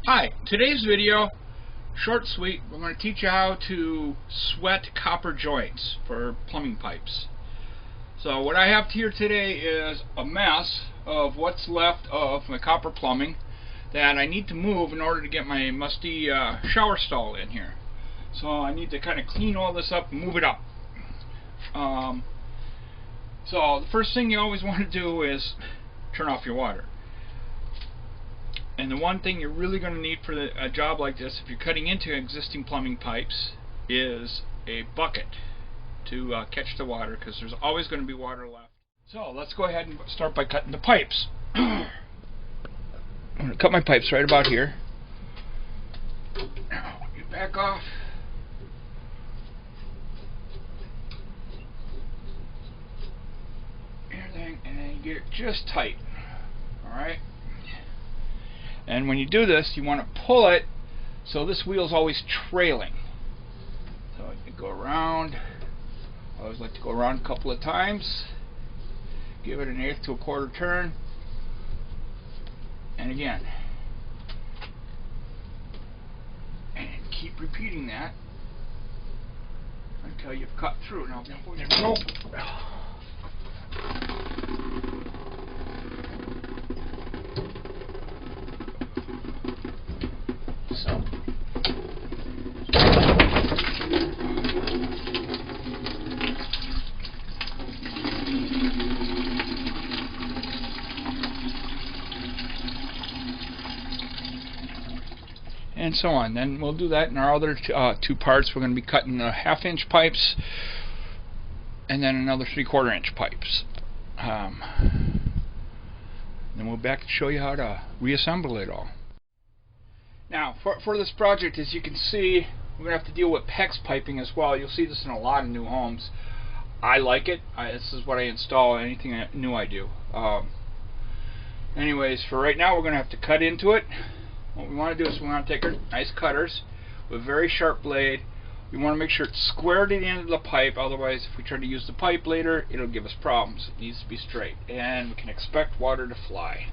Hi, today's video, short sweet, we're going to teach you how to sweat copper joints for plumbing pipes. So what I have here today is a mess of what's left of my copper plumbing that I need to move in order to get my musty shower stall in here. So I need to kind of clean all this up and move it up. So the first thing you always want to do is turn off your water. And the one thing you're really going to need for a job like this, if you're cutting into existing plumbing pipes, is a bucket to catch the water, because there's always going to be water left. So let's go ahead and start by cutting the pipes. I'm going to cut my pipes right about here. Now you back off. Everything, and then you get it just tight. Alright? And when you do this, you want to pull it so this wheel's always trailing. So you go around. I always like to go around a couple of times. Give it an 1/8 to a 1/4 turn. And again. And keep repeating that until you've cut through. Now, there we go. So, and so on. Then we'll do that in our other two parts. We're going to be cutting 1/2 inch pipes and then another 3/4 inch pipes. Then we'll back to show you how to reassemble it all. Now, for this project, as you can see, we're going to have to deal with PEX piping as well. You'll see this in a lot of new homes. I like it. This is what I install anything new I do. Anyways, for right now, we're going to have to cut into it. What we want to do is we want to take our nice cutters with a very sharp blade. We want to make sure it's square to the end of the pipe. Otherwise, if we try to use the pipe later, it'll give us problems. It needs to be straight, and we can expect water to fly.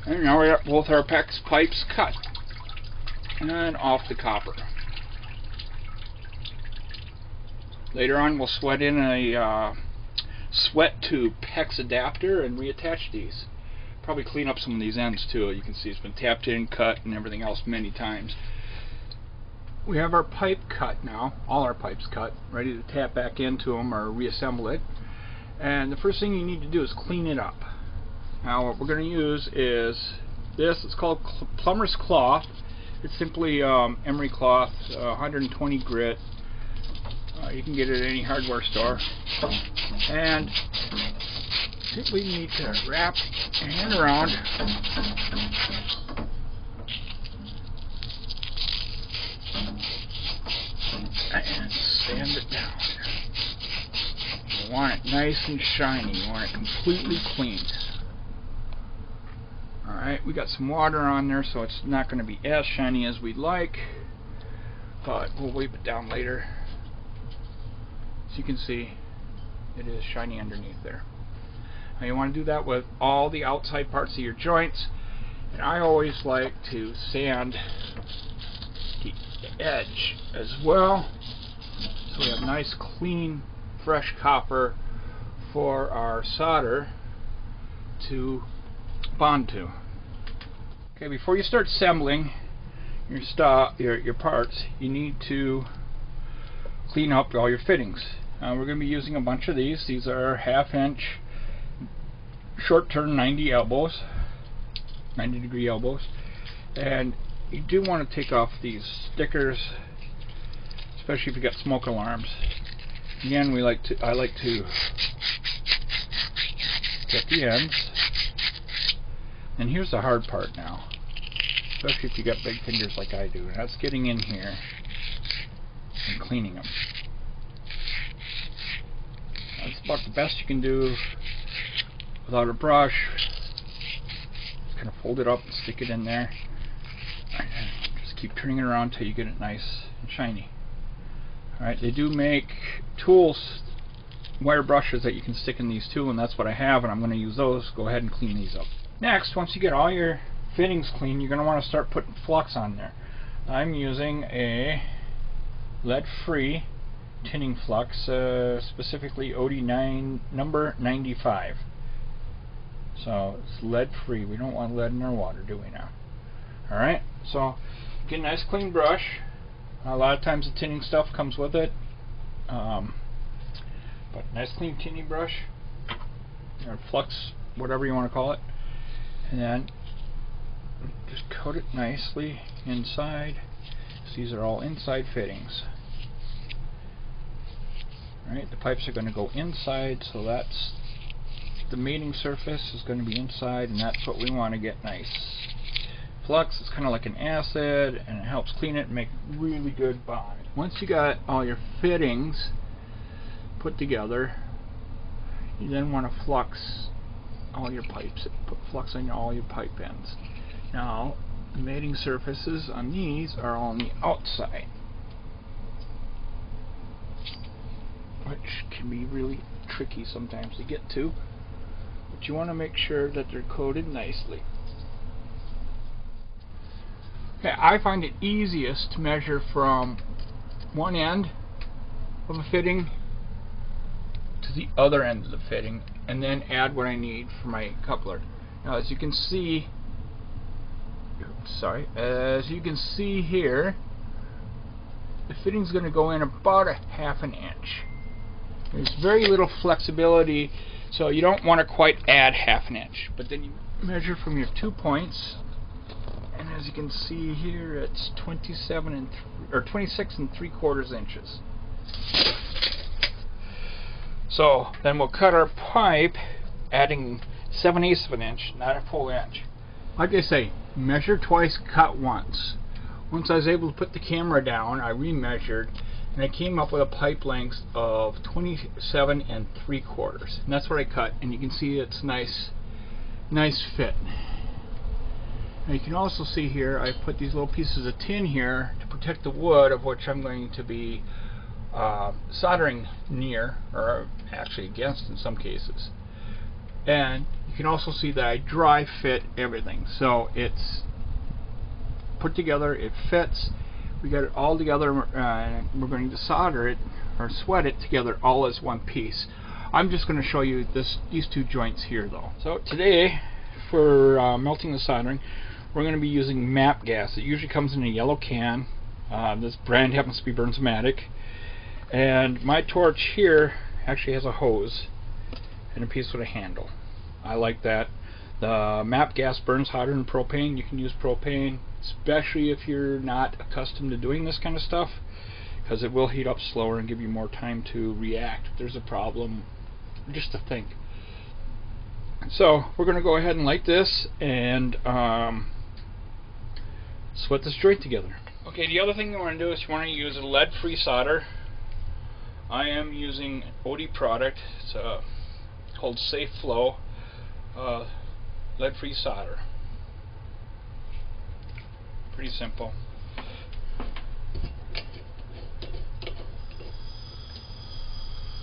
And now we got both our PEX pipes cut and off the copper. Later on, we'll sweat in a sweat tube PEX adapter and reattach these. Probably clean up some of these ends too. You can see it's been tapped in, cut, and everything else many times. We have our pipe cut now, all our pipes cut, ready to tap back into them or reassemble it. And the first thing you need to do is clean it up. Now what we're going to use is this. It's called plumber's cloth. It's simply emery cloth, 120 grit. You can get it at any hardware store. And simply need to wrap your hand around and sand it down. You want it nice and shiny. You want it completely cleaned. Alright, we got some water on there, so it's not going to be as shiny as we'd like, but we'll wipe it down later. As you can see, it is shiny underneath there. Now you want to do that with all the outside parts of your joints, and I always like to sand the edge as well, so we have nice, clean, fresh copper for our solder to bond to. Okay, before you start assembling your parts, you need to clean up all your fittings. We're going to be using a bunch of these. These are 1/2 inch short turn 90 degree elbows, and you do want to take off these stickers, especially if you got smoke alarms. Again, I like to get the ends. And here's the hard part now, especially if you got big fingers like I do, and that's getting in here and cleaning them. That's about the best you can do without a brush. Just kind of fold it up and stick it in there. And just keep turning it around until you get it nice and shiny. Alright, they do make tools, wire brushes that you can stick in these too, and that's what I have, and I'm going to use those. Go ahead and clean these up. Next, once you get all your fittings clean, you're going to want to start putting flux on there. I'm using a lead-free tinning flux, specifically OD9 number 95. So it's lead-free. We don't want lead in our water, do we now? Alright, so get a nice clean brush. A lot of times the tinning stuff comes with it. But nice clean tinning brush, or flux, whatever you want to call it. And then just coat it nicely inside. So these are all inside fittings. Alright, the pipes are going to go inside, so that's the mating surface is going to be inside, and that's what we want to get nice. Flux is kind of like an acid, and it helps clean it and make really good bond. Once you got all your fittings put together, you then want to flux all your pipes. Put flux on all your pipe ends. Now, the mating surfaces on these are all on the outside, which can be really tricky sometimes to get to, but you want to make sure that they're coated nicely. Okay, I find it easiest to measure from one end of a fitting to the other end of the fitting, and then add what I need for my coupler. Now, as you can see, here, the fitting's going to go in about a ½ inch. There's very little flexibility, so you don't want to quite add ½ inch. But then you measure from your 2 points, and as you can see here, it's 26 3/4 inches. So then we'll cut our pipe, adding 7/8 of an inch, not a full inch. Like I say, measure twice, cut once. Once I was able to put the camera down, I remeasured, and I came up with a pipe length of 27 3/4, and that's what I cut. And you can see it's nice fit. Now you can also see here I put these little pieces of tin here to protect the wood, of which I'm going to be soldering near, or actually against in some cases. And you can also see that I dry fit everything, so it's put together, it fits. We got it all together, and we're going to solder it or sweat it together all as one piece. I'm just going to show you these two joints here though. So today, for melting the soldering, we're going to be using MAP gas. It usually comes in a yellow can. This brand happens to be Burnsmatic, and my torch here actually has a hose and a piece with a handle. I like that. The MAP gas burns hotter than propane. You can use propane, especially if you're not accustomed to doing this kind of stuff, because it will heat up slower and give you more time to react if there's a problem, just to think. So we're going to go ahead and light this and sweat this joint together. Okay, the other thing you want to do is you want to use a lead-free solder. I am using OD product. It's called Safe Flow lead-free solder. Pretty simple.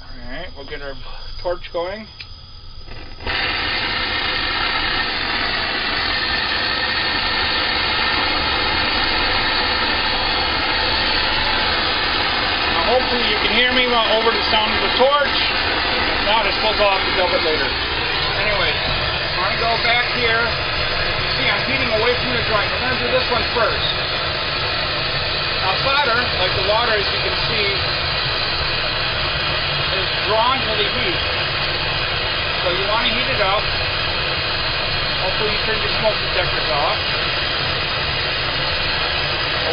Alright, we'll get our torch going. Hopefully you can hear me over the sound of the torch. Now I suppose I'll have to dub it later. Anyway, I'm going to go back here. You see I'm heating away from the joint. We're going to do this one first. Now solder, like the water as you can see, is drawn to the heat. So you want to heat it up. Hopefully you turn your smoke detectors off.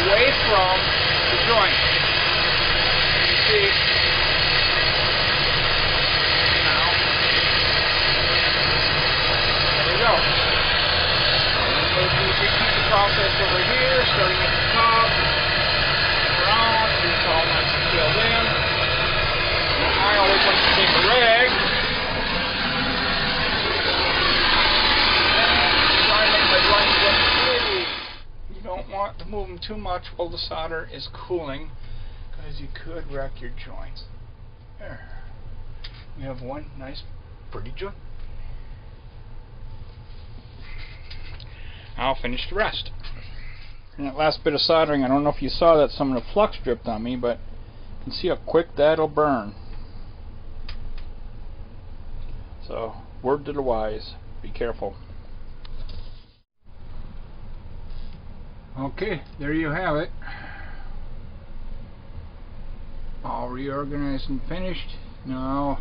Away from the joint. See, now, there we go. We'll repeat the process over here, starting at the top, around, so it's all nice and filled in. I always like to take a rag have to move them too much while the solder is cooling, because you could wreck your joints. There. We have one nice, pretty joint. I'll finish the rest. And that last bit of soldering, I don't know if you saw that some of the flux dripped on me, but you can see how quick that'll burn. So, word to the wise, be careful. Okay, there you have it. All reorganized and finished. Now,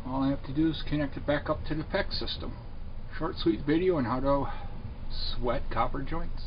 all I have to do is connect it back up to the PEX system. Short, sweet video on how to sweat copper joints.